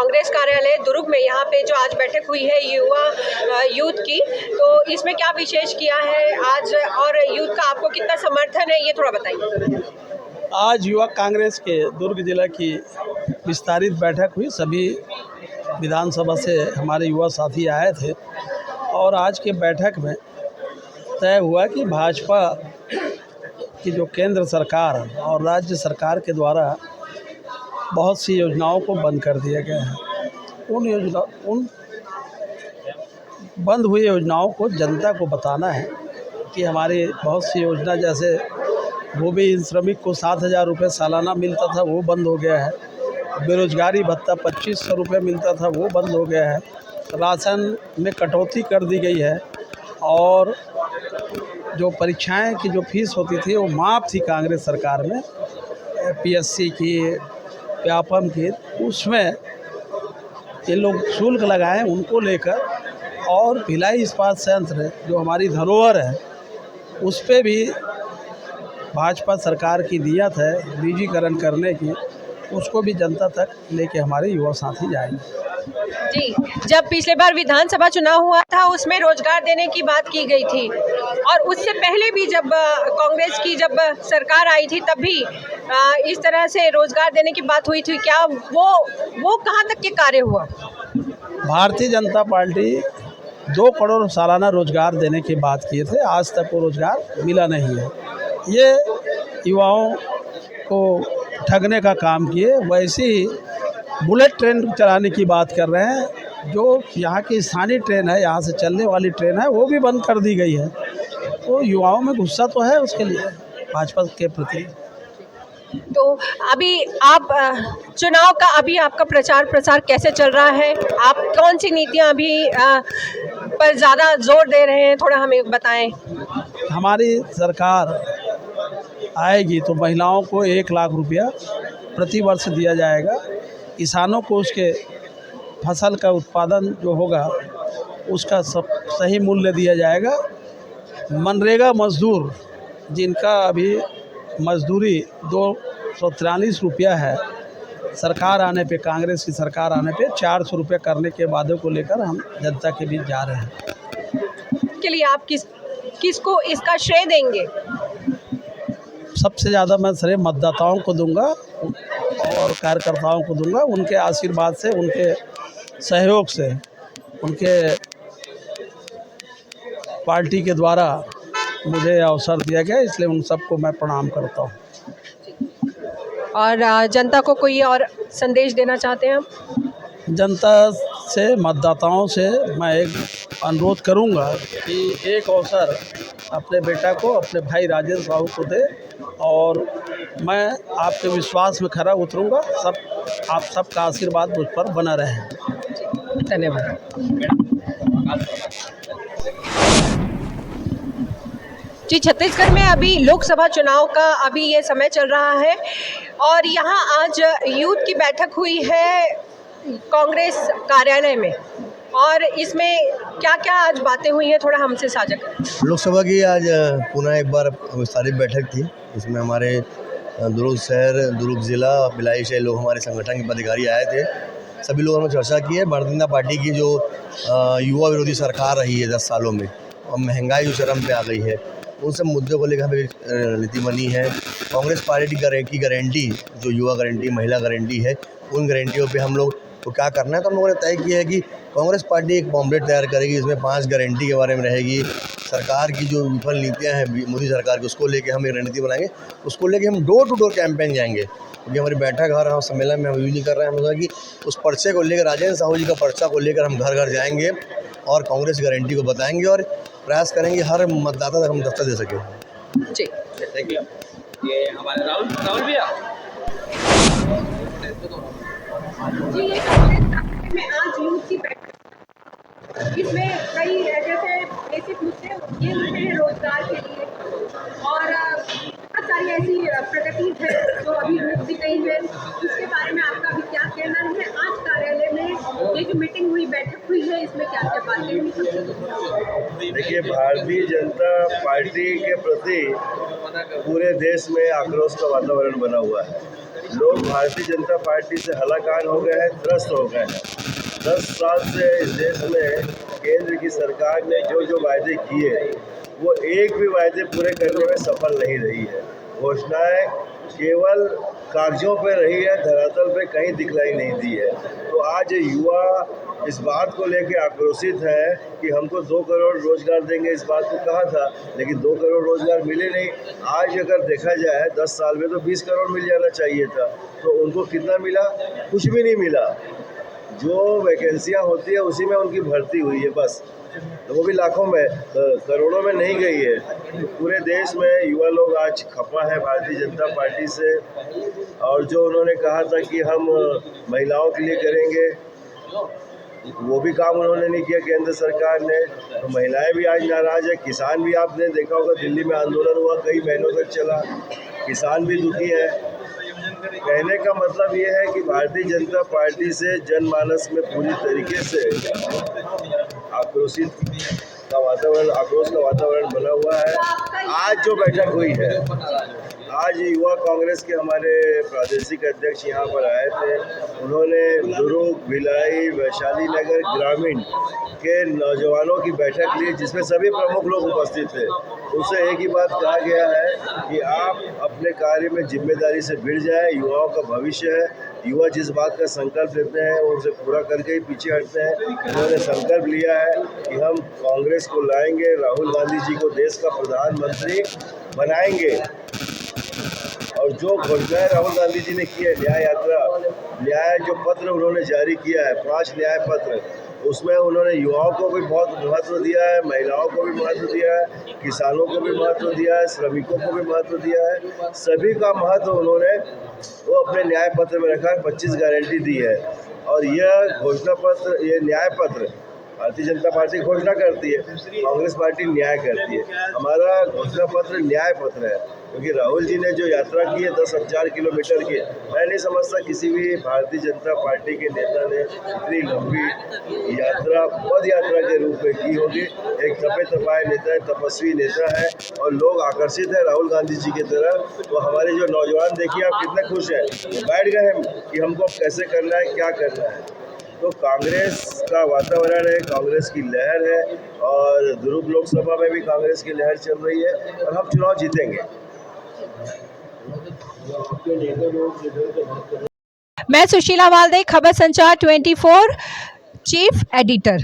कांग्रेस कार्यालय दुर्ग में यहाँ पे जो आज बैठक हुई है यूथ की, तो इसमें क्या विशेष किया है आज और यूथ का आपको कितना समर्थन है, ये थोड़ा बताइए। आज युवा कांग्रेस के दुर्ग जिला की विस्तारित बैठक हुई। सभी विधानसभा से हमारे युवा साथी आए थे और आज के बैठक में तय हुआ कि भाजपा की जो केंद्र सरकार और राज्य सरकार के द्वारा बहुत सी योजनाओं को बंद कर दिया गया है, उन बंद हुई योजनाओं को जनता को बताना है कि हमारी बहुत सी योजना, जैसे भूमिहीन श्रमिक को 7,000 रुपये सालाना मिलता था वो बंद हो गया है, बेरोजगारी भत्ता 2,500 रुपये मिलता था वो बंद हो गया है, राशन में कटौती कर दी गई है और जो परीक्षाएं की जो फीस होती थी वो माफ़ थी कांग्रेस सरकार में, पीएससी की, व्यापम की, उसमें ये लोग शुल्क लगाएं उनको लेकर, और भिलाई इस्पात संयंत्र जो हमारी धरोहर है उस पे भी भाजपा सरकार की नियत है निजीकरण करने की, उसको भी जनता तक लेके हमारे युवा साथी जाएंगे। जी, जब पिछले बार विधानसभा चुनाव हुआ था उसमें रोजगार देने की बात की गई थी और उससे पहले भी जब कांग्रेस की जब सरकार आई थी तब भी इस तरह से रोजगार देने की बात हुई थी। क्या वो कहाँ तक के कार्य हुआ? भारतीय जनता पार्टी 2 करोड़ सालाना रोजगार देने की बात किए थे, आज तक वो रोजगार मिला नहीं है। ये युवाओं को ठगने का काम किए। वैसे ही बुलेट ट्रेन चलाने की बात कर रहे हैं, जो यहाँ की स्थानीय ट्रेन है, यहाँ से चलने वाली ट्रेन है, वो भी बंद कर दी गई है। तो युवाओं में गुस्सा तो है उसके लिए भाजपा के प्रति। तो अभी आप चुनाव का अभी आपका प्रचार कैसे चल रहा है? आप कौन सी नीतियाँ अभी पर ज़्यादा जोर दे रहे हैं, थोड़ा हमें बताएं। हमारी सरकार आएगी तो महिलाओं को 1 लाख रुपया प्रति वर्ष दिया जाएगा। किसानों को उसके फसल का उत्पादन जो होगा उसका सब सही मूल्य दिया जाएगा। मनरेगा मजदूर जिनका अभी मजदूरी 243 रुपया है, सरकार आने पे, कांग्रेस की सरकार आने पे 400 रुपये करने के वादे को लेकर हम जनता के बीच जा रहे हैं। के लिए आप किसको इसका श्रेय देंगे? सबसे ज़्यादा मैं श्रेय मतदाताओं को दूंगा और कार्यकर्ताओं को दूंगा। उनके आशीर्वाद से, उनके सहयोग से, उनके पार्टी के द्वारा मुझे अवसर दिया गया, इसलिए उन सबको मैं प्रणाम करता हूँ। और जनता को कोई और संदेश देना चाहते हैं आप? जनता से, मतदाताओं से मैं एक अनुरोध करूंगा कि एक अवसर अपने बेटा को, अपने भाई राजेंद्र साहू को दे और मैं आपके विश्वास में खरा उतरूंगा। आप सबका आशीर्वाद मुझ पर बना रहे। धन्यवाद। जी, छत्तीसगढ़ में अभी लोकसभा चुनाव का अभी ये समय चल रहा है और यहाँ आज यूथ की बैठक हुई है कांग्रेस कार्यालय में, और इसमें क्या क्या आज बातें हुई हैं, थोड़ा हमसे साझा करें। लोकसभा की आज पुनः एक बार विस्तारित बैठक थी। इसमें हमारे दुर्ग शहर, दुर्ग जिला, भिलाई से लोग, हमारे संगठन के पदाधिकारी आए थे। सभी लोगों ने चर्चा की है भारतीय जनता पार्टी की जो युवा विरोधी सरकार रही है 10 सालों में, और महंगाई जो चरम पे आ गई है, उन सब मुद्दों को लेकर हमें नीति बनी है। कांग्रेस पार्टी की गारंटी, जो युवा गारंटी, महिला गारंटी है, उन गारंटियों पे हम लोग को क्या करना है, तो हम लोगों ने तय किया है कि कांग्रेस पार्टी एक पॉम्पलेट तैयार करेगी, इसमें 5 गारंटी के बारे में रहेगी। सरकार की जो विफल नीतियां हैं मोदी सरकार की, उसको लेके हम एक रणनीति बनाएंगे। उसको लेके हम डोर टू डोर कैंपेन जाएंगे, क्योंकि हमारी बैठक हर सम्मेलन में हम यूज नहीं कर रहे हैं। हम लोग कि उस पर्चे को लेकर, राजेंद्र साहू जी का पर्चा को लेकर हम घर घर जाएंगे और कांग्रेस गारंटी को बताएंगे और प्रयास करेंगे हर मतदाता तक हम दस्तक दे सकें। जी, थैंक यू। ये हमारे राहुल भैया जी, ये कांग्रेस में आज यूथ की बैठक, इसमें कई जैसे बेसिक मुद्दे ये होते हैं रोजगार के लिए, और बहुत सारी ऐसी प्रगति है जो अभी रुक भी गई है, उसके बारे में आपका भी क्या कहना है? आज कार्यालय में ये जो मीटिंग हुई, बैठक हुई है, इसमें क्या क्या बातें हुई? देखिए, भारतीय जनता पार्टी के प्रति पूरे देश में आक्रोश का वातावरण बना हुआ है। लोग भारतीय जनता पार्टी से हलाकान हो गए हैं, त्रस्त हो गए हैं। 10 साल से इस देश में केंद्र की सरकार ने जो जो वायदे किए वो एक भी वायदे पूरे करने में सफल नहीं रही है। घोषणाएं केवल कागजों पे रही है, धरातल पे कहीं दिखलाई नहीं दी है। तो आज युवा इस बात को लेकर आक्रोशित है कि हमको 2 करोड़ रोजगार देंगे, इस बात को कहा था, लेकिन 2 करोड़ रोजगार मिले नहीं। आज अगर देखा जाए 10 साल में तो 20 करोड़ मिल जाना चाहिए था, तो उनको कितना मिला? कुछ भी नहीं मिला। जो वैकेंसियां होती है उसी में उनकी भर्ती हुई है बस, तो वो भी लाखों में, करोड़ों में नहीं गई है। तो पूरे देश में युवा लोग आज खफा है भारतीय जनता पार्टी से, और जो उन्होंने कहा था कि हम महिलाओं के लिए करेंगे, वो भी काम उन्होंने नहीं किया केंद्र सरकार ने। तो महिलाएं भी आज नाराज है, किसान भी, आपने देखा होगा दिल्ली में आंदोलन हुआ, कई महीनों तक चला, किसान भी दुखी है। कहने का मतलब ये है कि भारतीय जनता पार्टी से जनमानस में पूरी तरीके से आक्रोश का वातावरण बना हुआ है। आज जो बैठक हुई है, आज युवा कांग्रेस के हमारे प्रादेशिक अध्यक्ष यहाँ पर आए थे। उन्होंने दुर्ग, भिलाई, वैशाली नगर ग्रामीण के नौजवानों की बैठक ली, जिसमें सभी प्रमुख लोग उपस्थित थे। उससे एक ही बात कहा गया है कि आप अपने कार्य में जिम्मेदारी से भिड़ जाए। युवाओं का भविष्य है, युवा जिस बात का संकल्प लेते हैं वो उसे पूरा करके ही पीछे हटते हैं। उन्होंने संकल्प लिया है कि हम कांग्रेस को लाएंगे, राहुल गांधी जी को देश का प्रधानमंत्री बनाएंगे। और जो घोषणाएं राहुल गांधी जी ने की है, न्याय जो पत्र उन्होंने जारी किया है, 5 न्याय पत्र, उसमें उन्होंने युवाओं को भी बहुत महत्व दिया है, महिलाओं को भी महत्व दिया है, किसानों को भी महत्व दिया है, श्रमिकों को भी महत्व दिया है। सभी का महत्व उन्होंने वो अपने न्याय पत्र में रखा है, 25 गारंटी दी है। और यह घोषणा पत्र, ये न्याय पत्र भारतीय जनता पार्टी घोषणा करती है, कांग्रेस पार्टी न्याय करती है। हमारा घोषणा पत्र न्याय पत्र है, क्योंकि राहुल जी ने जो यात्रा की है 10,000 किलोमीटर की, मैं नहीं समझता किसी भी भारतीय जनता पार्टी के नेता ने इतनी लंबी यात्रा पद यात्रा के रूप में की होगी। एक तपे तपाए नेता है, तपस्वी नेता है, और लोग आकर्षित है राहुल गांधी जी की तरफ। तो हमारे जो नौजवान, देखिए आप कितने खुश हैं, बैठ गए हैं कि हमको कैसे करना है, क्या करना है। तो कांग्रेस का वातावरण है, कांग्रेस की लहर है, और दुर्ग लोकसभा में भी कांग्रेस की लहर चल रही है, और हम चुनाव जीतेंगे। मैं सुशीला वाल्दे, खबर संचार 24 चीफ एडिटर।